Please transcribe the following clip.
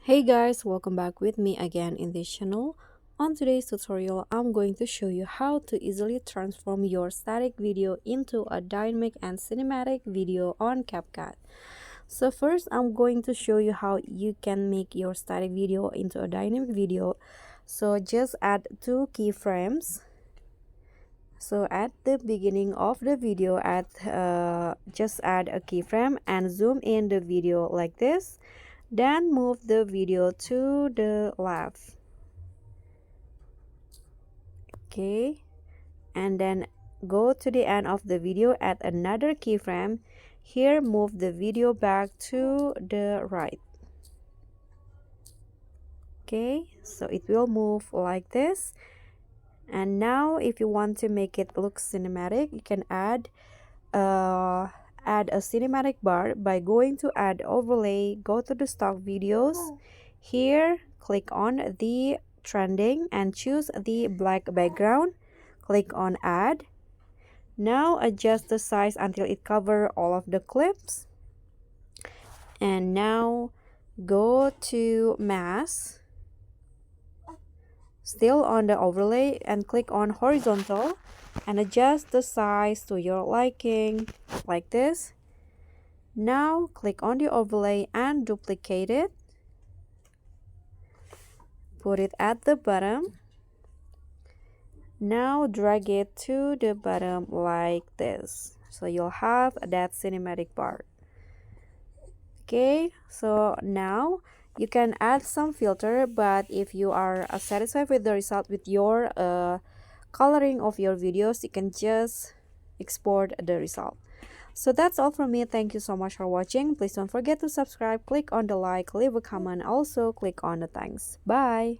Hey guys, welcome back with me again in this channel. On today's tutorial, I'm going to show you how to easily transform your static video into a dynamic and cinematic video on CapCut. So first, I'm going to show you how you can make your static video into a dynamic video. So just add two keyframes. So at the beginning of the video, just add a keyframe and zoom in the video like this. Then move the video to the left. Okay, and then go to the end of the video, add another keyframe. Here, move the video back to the right. Okay, so it will move like this. And now if you want to make it look cinematic, you can add a cinematic bar by going to add overlay, go to the stock videos. Here, click on the trending and choose the black background. Click on add. Now adjust the size until it covers all of the clips. And now go to mask, still on the overlay, and click on horizontal and adjust the size to your liking like this. Now click on the overlay and duplicate it. Put it at the bottom. Now drag it to the bottom like this. So you'll have that cinematic part. Okay, so now you can add some filter, but if you are satisfied with the result with your coloring of your videos, you can just export the result. So that's all from me. Thank you so much for watching. Please don't forget to subscribe, click on the like, leave a comment, also click on the thanks. Bye.